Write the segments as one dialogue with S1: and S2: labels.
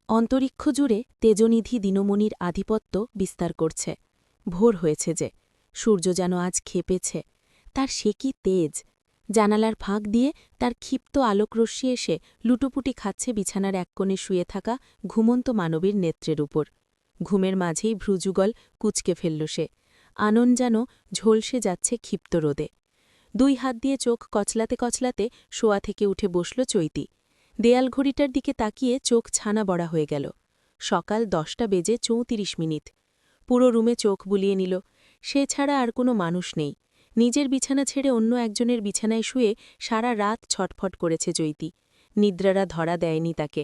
S1: অন্তরিক্ষ জুড়ে তেজনিধি দিনমণির আধিপত্য বিস্তার করছে। ভোর হয়েছে যে, সূর্য যেন আজ খেপেছে। তার সে কি তেজ! জানালার ফাঁক দিয়ে তার ক্ষিপ্ত আলোকরশ্মি এসে লুটোপুটি খাচ্ছে বিছানার এক কোণে শুয়ে থাকা ঘুমন্ত মানবীর নেত্রের উপর। ঘুমের মাঝেই ভ্রুযুগল কুঁচকে ফেলল সে। আনন যেন ঝলসে যাচ্ছে ক্ষিপ্ত রোদে। দুই হাত দিয়ে চোখ কচলাতে কচলাতে শোয়া থেকে উঠে বসল চৈতি। দেয়াল ঘড়িটার দিকে তাকিয়ে চোখ ছানা বড়া হয়ে গেল। সকাল 10:34। পুরো রুমে চোখ বুলিয়ে নিল। সে ছাড়া আর কোনো মানুষ নেই। নিজের বিছানা ছেড়ে অন্য একজনের বিছানায় শুয়ে সারা রাত ছটফট করেছে চৈতি। নিদ্রারা ধরা দেয়নি তাকে।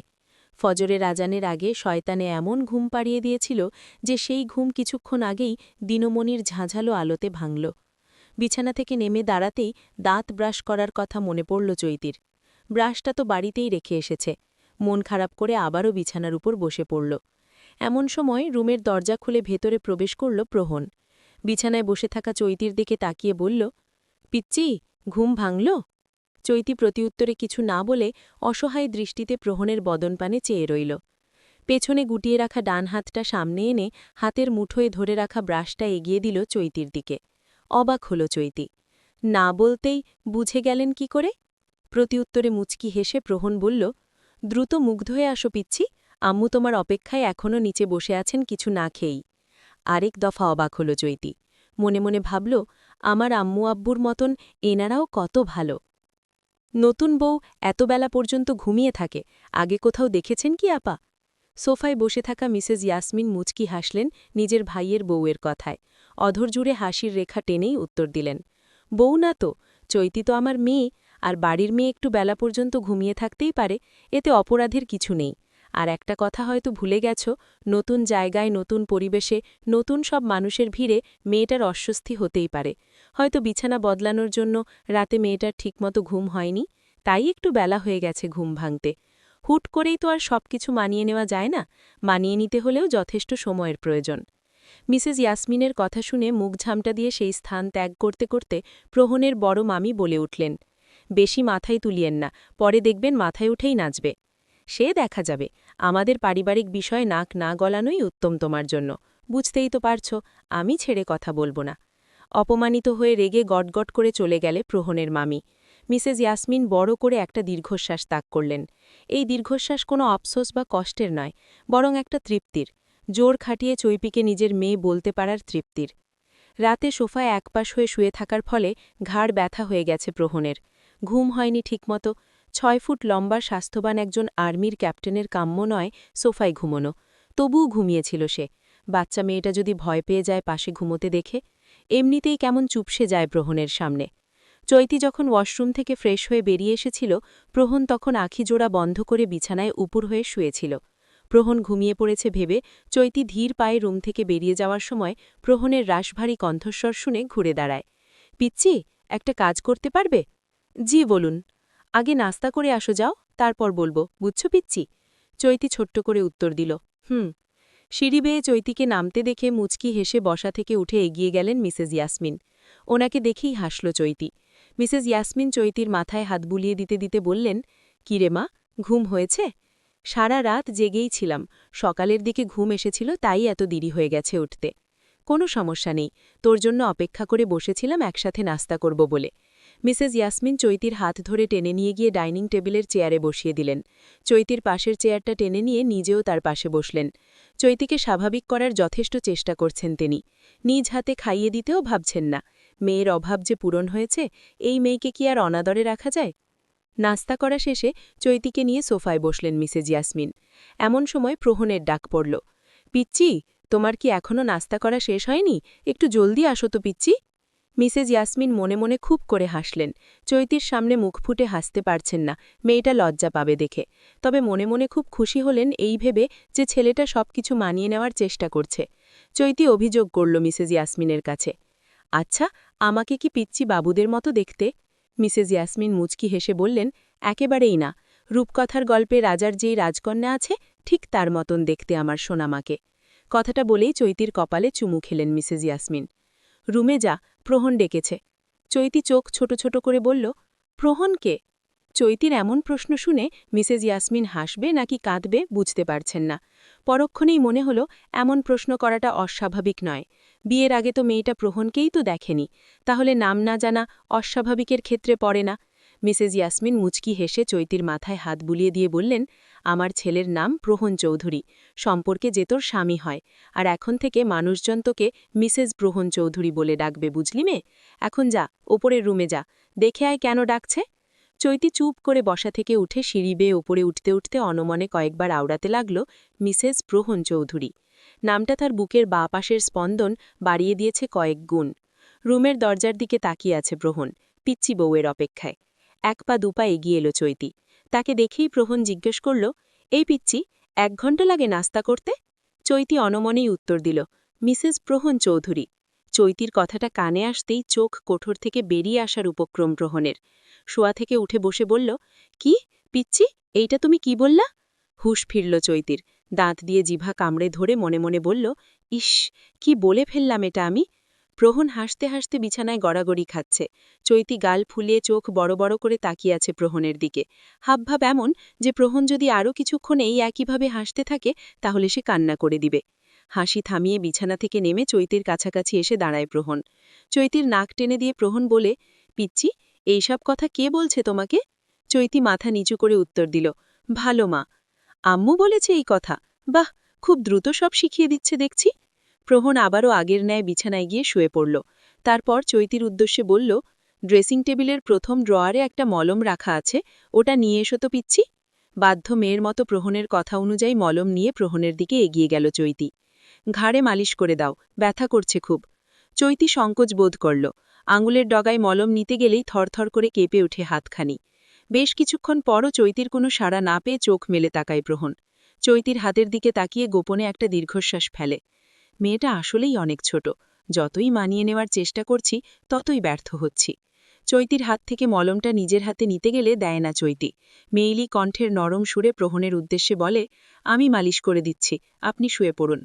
S1: ফজরের আজানের আগে শয়তানে এমন ঘুম পাড়িয়ে দিয়েছিল যে সেই ঘুম কিছুক্ষণ আগেই দিনমণির ঝাঁঝালো আলোতে ভাঙল। বিছানা থেকে নেমে দাঁড়াতেই দাঁত ব্রাশ করার কথা মনে পড়ল চৈতির। ব্রাশটা তো বাড়িতেই রেখে এসেছে। মন খারাপ করে আবারও বিছানার উপর বসে পড়ল। এমন সময় রুমের দরজা খুলে ভেতরে প্রবেশ করল প্রহন। বিছানায় বসে থাকা চৈতির দিকে তাকিয়ে বলল, পিচ্চি, ঘুম ভাঙল? চৈতি প্রতিউত্তরে কিছু না বলে অসহায় দৃষ্টিতে প্রহনের বদনপানে চেয়ে রইল। পেছনে গুটিয়ে রাখা ডান হাতটা সামনে এনে হাতের মুঠোয় ধরে রাখা ব্রাশটা এগিয়ে দিল চৈতির দিকে। অবাক হল চৈতি। না বলতেই বুঝে গেলেন কি করে? প্রতিউত্তরে মুচকি হেসে প্রহন বলল, দ্রুত মুগ্ধ হয়ে আসো পিচ্ছি, আম্মু তোমার অপেক্ষায় এখনও নিচে বসে আছেন কিছু না খেয়েই। আরেক দফা অবাক হল চৈতি। মনে মনে ভাবল, আমার আম্মু আব্বুর মতন এনারাও কত ভালো। নতুন বউ এত বেলা পর্যন্ত ঘুমিয়ে থাকে, আগে কোথাও দেখেছেন কি আপা? সোফায় বসে থাকা মিসেস ইয়াসমিন মুচকি হাসলেন নিজের ভাইয়ের বউয়ের কথায়। অধর জুড়ে হাসির রেখা টেনেই উত্তর দিলেন, বউ না তো, চৈতি তো আমার মেয়ে, আর বাড়ির মেয়ে একটু বেলা পর্যন্ত ঘুমিয়ে থাকতেই পারে, এতে অপরাধের কিছু নেই। আর একটা কথা হয়তো ভুলে গেছ, নতুন জায়গায় নতুন পরিবেশে নতুন সব মানুষের ভিড়ে মেয়েটার অস্বস্তি হতেই পারে। হয়তো বিছানা বদলানোর জন্য রাতে মেয়েটার ঠিকমতো ঘুম হয়নি, তাই একটু বেলা হয়ে গেছে ঘুম ভাঙতে। হুট করেই তো আর সবকিছু মানিয়ে নেওয়া যায় না, মানিয়ে নিতে হলেও যথেষ্ট সময়ের প্রয়োজন। মিসেস ইয়াসমিনের কথা শুনে মুখ ঝামটা দিয়ে সেই স্থান ত্যাগ করতে করতে প্রহনের বড় মামি বলে উঠলেন, বেশি মাথায় তুলিয়েন না, পরে দেখবেন মাথায় উঠেই নাচবে। সে দেখা যাবে, আমাদের পারিবারিক বিষয় নাক না গলানোই উত্তম তোমার জন্য। বুঝতেই তো পারছ, আমি ছেড়ে কথা বলবো না। অপমানিত হয়ে রেগে গটগট করে চলে গেলে প্রহনের মামি। মিসেস ইয়াসমিন বড় করে একটা দীর্ঘশ্বাস ত্যাগ করলেন। এই দীর্ঘশ্বাস কোনো আফসোস বা কষ্টের নয়, বরং একটা তৃপ্তির। জোর খাটিয়ে চৈপিকে নিজের মেয়ে বলতে পারার তৃপ্তির। রাতে সোফায় একপাশ হয়ে শুয়ে থাকার ফলে ঘাড় ব্যথা হয়ে গেছে প্রহনের। ঘুম হয়নি ঠিকমতো। 6 ফুট লম্বা স্বাস্থ্যবান একজন আর্মির ক্যাপ্টেনের কাম্য নয় সোফায় ঘুমোনো, তবুও ঘুমিয়েছিল সে। বাচ্চা মেয়েটা যদি ভয় পেয়ে যায় পাশে ঘুমোতে দেখে, এমনিতেই কেমন চুপসে যায় প্রহনের সামনে। চৈতি যখন ওয়াশরুম থেকে ফ্রেশ হয়ে বেরিয়ে এসেছিল, প্রহন তখন আখিজোড়া বন্ধ করে বিছানায় উপুর হয়ে শুয়েছিল। প্রহন ঘুমিয়ে পড়েছে ভেবে চৈতি ধীর পায়ে রুম থেকে বেরিয়ে যাওয়ার সময় প্রহনের রাশভারী কণ্ঠস্বর শুনে ঘুরে দাঁড়ায়। পিচ্চি, একটা কাজ করতে পারবে? জি বলুন। আগে নাস্তা করে আসো যাও, তারপর বলবো, বুঝছো পিচ্চি? চৈতি ছোট্ট করে উত্তর দিল, হুম। সিঁড়ি বেয়ে চৈতিকে নামতে দেখে মুচকি হেসে বসা থেকে উঠে এগিয়ে গেলেন মিসেস ইয়াসমিন। ওনাকে দেখেই হাসল চৈতি। মিসেস ইয়াসমিন চৈতির মাথায় হাত বুলিয়ে দিতে দিতে বললেন, কি রে মা, ঘুম হয়েছে? সারা রাত জেগেই ছিলাম, সকালের দিকে ঘুম এসেছিল, তাই এত দেরি হয়ে গেছে উঠতে। কোনো সমস্যা নেই, তোর জন্য অপেক্ষা করে বসেছিলাম একসাথে নাস্তা করব বলে। মিসেস ইয়াসমিন চৈতির হাত ধরে টেনে নিয়ে গিয়ে ডাইনিং টেবিলের চেয়ারে বসিয়ে দিলেন। চৈতির পাশের চেয়ারটা টেনে নিয়ে নিজেও তার পাশে বসলেন। চৈতিকে স্বাভাবিক করার যথেষ্ট চেষ্টা করছেন তিনি। নিজ হাতে খাইয়ে দিতেও ভাবছেন না। মেয়ের অভাব যে পূরণ হয়েছে, এই মেয়েকে কি আর অনাদরে রাখা যায়? নাস্তা করা শেষে চৈতিকে নিয়ে সোফায় বসলেন মিসেস ইয়াসমিন। এমন সময় প্রহনের ডাক পড়ল, পিচ্চি, তোমার কি এখনও নাস্তা করা শেষ হয়নি? একটু জলদি আসো তো পিচ্চি। মিসেস ইয়াসমিন মনে মনে খুব করে হাসলেন। চৈতির সামনে মুখ ফুটে হাসতে পারছেন না, মেয়েটা লজ্জা পাবে দেখে। তবে মনে মনে খুব খুশি হলেন এই ভেবে যে ছেলেটা সবকিছু মানিয়ে নেওয়ার চেষ্টা করছে। চৈতি অভিযোগ করল মিসেস ইয়াসমিনের কাছে, আচ্ছা, আমাকে কি পিচ্চি বাবুদের মতো দেখতে? মিসেস ইয়াসমিন মুচকি হেসে বললেন, একেবারেই না। রূপকথার গল্পে রাজার যেই রাজকন্যা আছে, ঠিক তার মতন দেখতে আমার সোনামাকে। কথাটা বলেই চৈতির কপালে চুমু খেলেন মিসেস ইয়াসমিন। রুমে যা, প্রহন ডেকেছে। চৈতি চোখ ছোট ছোট করে বলল, প্রহনকে? চৈতির এমন প্রশ্ন শুনে মিসেস ইয়াসমিন হাসবে নাকি কাঁদবে বুঝতে পারছেন না। পরক্ষণেই মনে হল এমন প্রশ্ন করাটা অস্বাভাবিক নয়। বিয়ের আগে তো মেয়েটা প্রহণকেই তো দেখেনি, তাহলে নাম না জানা অস্বাভাবিকের ক্ষেত্রে পড়ে না। মিসেস ইয়াসমিন মুচকি হেসে চৈতির মাথায় হাত বুলিয়ে দিয়ে বললেন, আমার ছেলের নাম প্রহণ চৌধুরী, সম্পর্কে যে তোর স্বামী হয়, আর এখন থেকে মানুষজন তোকে মিসেস প্রহণ চৌধুরী বলে ডাকবে, বুঝলি মে? এখন যা, ওপরের রুমে যা, দেখে আয় কেন ডাকছে। চৈতি চুপ করে বসা থেকে উঠে সিঁড়ি বেয়ে ওপরে উঠতে উঠতে অনমনে কয়েকবার আওড়াতে লাগল মিসেস প্রহণ চৌধুরী। নামটা তার বুকের বাঁ পাশের স্পন্দন বাড়িয়ে দিয়েছে কয়েক গুণ। রুমের দরজার দিকে তাকিয়ে আছে প্রহণ, পিচ্চি বউয়ের অপেক্ষায়। এক পা দুপা এগিয়ে এলো চৈতি। তাকে দেখেই প্রহণ জিজ্ঞেস করল, এই পিচ্চি, 1 ঘণ্টা লাগে নাস্তা করতে? চৈতি অনমনেই উত্তর দিল, মিসেস প্রহণ চৌধুরী। চৈতির কথাটা কানে আসতেই চোখ কোঠর থেকে বেরিয়ে আসার উপক্রম প্রহণের। শোয়া থেকে উঠে বসে বলল, কি পিচ্চি, এইটা তুমি কি বললা? হুঁশ ফিরল চৈতির। দাঁত দিয়ে জিভা কামড়ে ধরে মনে মনে বলল, ইস, কি বলে ফেললাম এটা আমি। প্রহণ হাসতে হাসতে বিছানায় গড়াগড়ি খাচ্ছে। চৈতি গাল ফুলিয়ে চোখ বড় বড় করে তাকিয়ে আছে প্রহণের দিকে। হাবভাব এমন যে প্রহণ যদি আরও কিছুক্ষণ এই একইভাবে হাসতে থাকে তাহলে সে কান্না করে দিবে। হাসি থামিয়ে বিছানা থেকে নেমে চৈতির কাছাকাছি এসে দাঁড়ায় প্রহণ। চৈতির নাক টেনে দিয়ে প্রহণ বলে, পিচ্চি, এইসব কথা কে বলছে তোমাকে? চৈতি মাথা নিচু করে উত্তর দিল, ভালো মা। আম্মু বলেছে এই কথা? বাহ, খুব দ্রুত সব শিখিয়ে দিচ্ছে দেখছি। প্রহণ আবারও আগের ন্যায় বিছানায় গিয়ে শুয়ে পড়ল। তারপর চৈতির উদ্দেশ্যে বলল, ড্রেসিং টেবিলের প্রথম ড্রয়ারে একটা মলম রাখা আছে, ওটা নিয়ে এসো তো পিচ্চি। বাধ্য মেয়ের মতো প্রহণের কথা অনুযায়ী মলম নিয়ে প্রহণের দিকে এগিয়ে গেল চৈতি। ঘাড়ে মালিশ করে দাও, ব্যথা করছে খুব। চৈতি সংকোচ বোধ করল। আঙুলের ডগায় মলম নিতে গেলেই থরথর করে কেঁপে ওঠে হাতখানি। বেশ কিছুক্ষণ পরও চৈতির কোনো সাড়া না পেয়ে চোখ মেলে তাকায় প্রহণ। চৈতির হাতের দিকে তাকিয়ে গোপনে একটা দীর্ঘশ্বাস ফেলে। মেয়েটা আসলেই অনেক ছোট, যতই মানিয়ে নেওয়ার চেষ্টা করছি ততই ব্যর্থ হচ্ছি। চৈতির হাত থেকে মলমটা নিজের হাতে নিতে গেলে দেয় না চৈতি। মেইলি কণ্ঠের নরম সুরে প্রহণের উদ্দেশ্যে বলে, আমি মালিশ করে দিচ্ছি, আপনি শুয়ে পড়ুন।